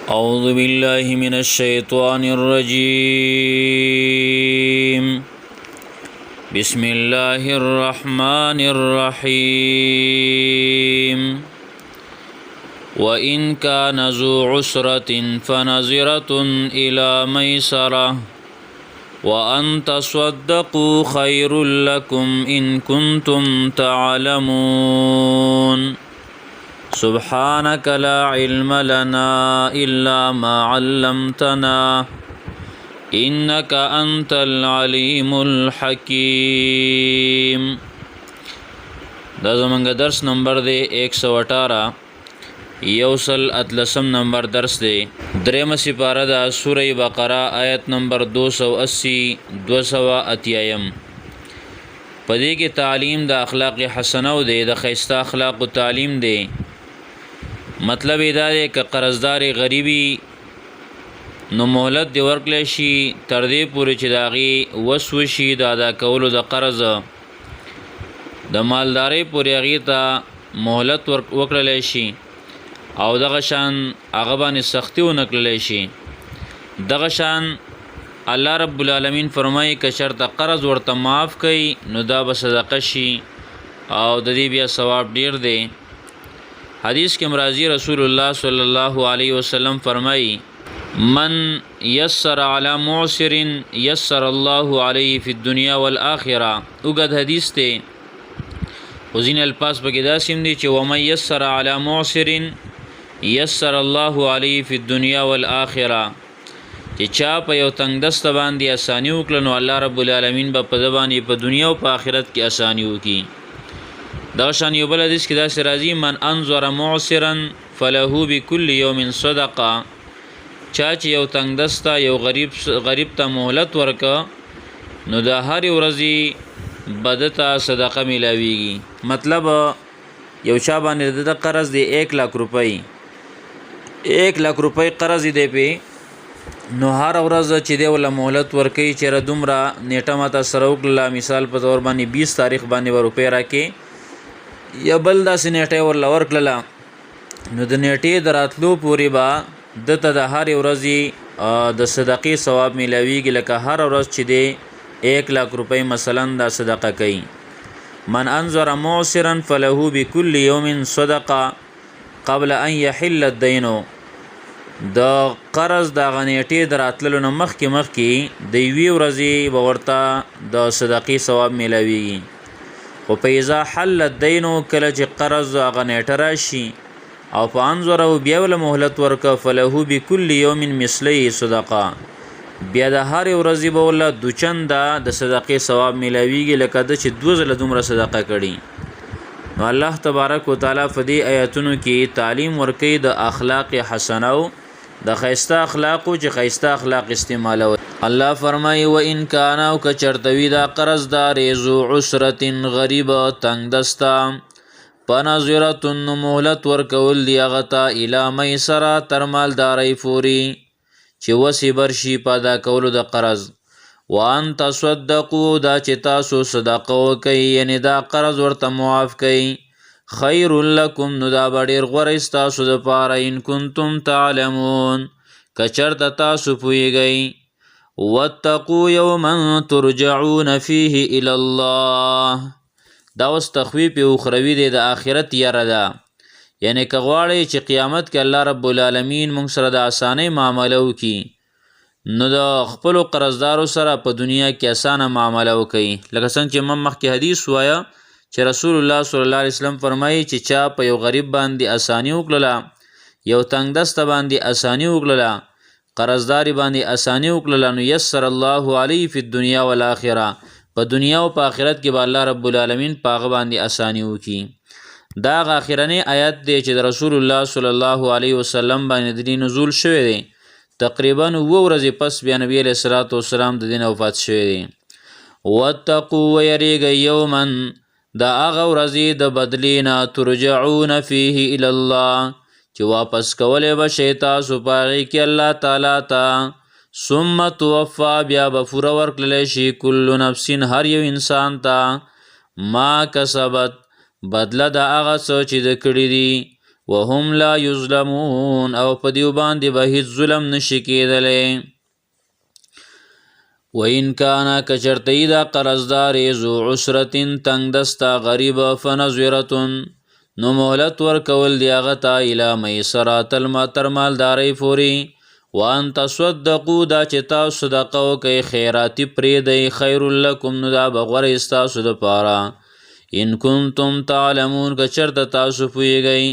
أعوذ بالله من الشيطان الرجيم بسم الله الرحمن الرحيم وإن كان ذو عسرة فنظرة إلى ميسرة وأن تصدقوا خير لكم إن كنتم تعلمون سبحانك لا علم لنا إلا ما علمتنا إنك أنت العليم الحكيم. دا زمانگا درس نمبر دے 118 یوصل اتلسم نمبر درس دے درم سپارہ دا سورہ بقرہ آیت نمبر 280 280 پدې کې تعلیم د اخلاق حسنه او د خیسته اخلاق او تعلیم دی. مطلب دا دی که قرضدار غریبی نو مهلت دی ورکړل شي تر دې پورې چې داغي وسوشي د ادا کولو د قرض د مالداري پورې هغه ته مهلت ورکړل شي او دغه شان هغه باندې سختی ونکړل شي. دغه شان الله رب العالمین فرمایي که شرط قرض ورته معاف کړي نو دا به صدقه شي او د دې بیا ثواب ډیر دی. حدیث کې مرضی رسول الله صلی الله علیه وسلم فرمایي من یسر علی معسر یسر الله علیه فی الدنیا والآخرة. وګد حدیث ته وزین الفاظ پکې دا سیم دي چې ومن یسر علی معسر یسر الله علیه فی الدنیا والآخرة. چې چا په یو تنگ دست باندې اسانی وکړي نو الله رب العالمین به په ځبانې په دنیا او په آخرت کې اسانی وکړي. دا شان یو بل حدیث کې دا سرازی من انظر معسرا فله بكل يوم صدقه. چا چې یو تنگ دستا یو غریب ته مهلت ورکا نو دا هر ورځي بدتا صدقه ملاویږي. مطلب یو چا باندې د قرض دی 1 لک روپۍ 1 لک روپۍ قرض دی په نو هر ورځ چې دی ول مهلت ورکي چې را دومره نیټه ماته سره وکړه مثال په تور باندې 20 تاریخ باندې روپۍ راکې یا بل داسې نیټه ورل ورکړه نو د نیټې دراتلو پورې با دته د هر ورځې د صدقې ثواب ملاویږي لکه هر ورځ چې دی 1 لک روپۍ مثلا دا صدقه کوي. من انظر معسرا فله بكل يوم صدقه قبل ان يحل الدين. د قرض د غنیټې دراتلو نه مخکې د یوې ورځې ورته د صدقې ثواب ملاویږي. او په اذا حل الدين کله چې قرض غنیټه راشي او په انظر او بیا ول مهلت ورک فله بكل يوم مثله صدقه. بیا د هر ورځې به ول دوچنده د صدقې ثواب ملاویږي لکه د چې 2 ځله دومره صدقه کړي. نو الله تبارک وتعالى په دې آیاتونو کې تعلیم ورکړي د اخلاق حسنه او د خیسته اخلاق او چې خیسته اخلاق استعمالو. الله فرمایي و ان کان او ک چرتوی دا قرض دار ذو عسرت غریب تنگ دستا پنظرت مهلت ورکول دی غتا الی میسرا تر مالداري فوري چې وسی برشي پادا کولو د قرض. وان تصدقوا دا چې تاسو صدقه وکي یعنی دا قرض ورته معاف کړي خیر لکم نو دا ډیر غوړی تاسو د پاره ان کنتم تعلمون کچرت تاسو پویږئ. واتقوا یوما ترجعون فيه الى الله. دا اوس تخویف اخروی دی د آخرت یاره ده. یعنی که غواړئ چې قیامت کې الله رب العالمین موږ سره د اسانۍ معامله وکړي نو د خپل قرضدارو سره په دنیا کې اسانه معامله وکړي. لکه څنګه چې مخکې حدیث وایا چې رسول الله صلی الله علیه وسلم فرمایي چې چا په یو غریب باندې اسانی وکړه یو تنگ دست باندې اسانی وکړه قرضداري باندې اسانی وکړه نو یسر الله علیه فی الدنیا والآخرة. په دنیا او په آخرت کې به الله رب العالمین پاغه باندې اسانی وکړي. دا اخرنی آیت دی چې رسول الله صلی الله علیه وسلم باندې د نزول شوی دی. تقریبا 2 ورځې پس بیا نبی علیہ الصلوۃ والسلام د دین وفات شوی دی. واتقوا ويريغ يوما دا هغه ورځې د بدلینا ترجعون فيه الى الله چې واپس کولې به شي تاسو پاره کې الله تعالی ته ثم توفى بیا به پوره ورکړل شي کل نفس هر یو انسان ته ما کسبت بدله د هغه څه چې د کړی دي وهم لا یظلمون او په دیو باندې به هیڅ ظلم نشي کېدلی. وَإِنْ كَانَ کچرتی دا قرضدار ذو عسرتن تنگ دستا غریب فنظرتن نو مهلت ورکول دی هغه ته الی میسره تر مالدارۍ پورې. وان تصدقوا دا چې تاسو صدقه وکئ خیراتي پرېږدئ خیر لکم نو دا به غوره ستاسو دپاره. ان کنتم تعلمون که چېرته تاسو پوهیږئ.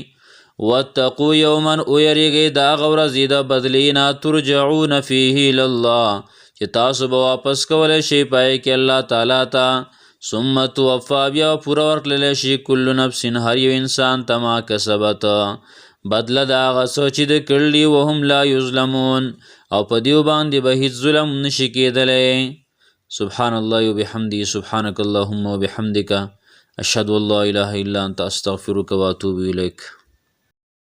واتقوا یوما ویریږئ د هغه ورځې د بدلې نه ترجعون فیه الی الله چې تاسو به واپس کولی شئ په هغې کې الله تعالی ته. ثم توفا بیا پوره ورکړلی شي کل نفس هر یو انسان ته ما کسبت بدله د هغه څه چې د کړلي وهم لا یظلمون او په دیو باندې به هیڅ ظلم نشي کېدلی. سبحان الله وبحمده سبحانك اللهم وبحمدك اشهد ان لا اله الا انت استغفرك واتوب الیک.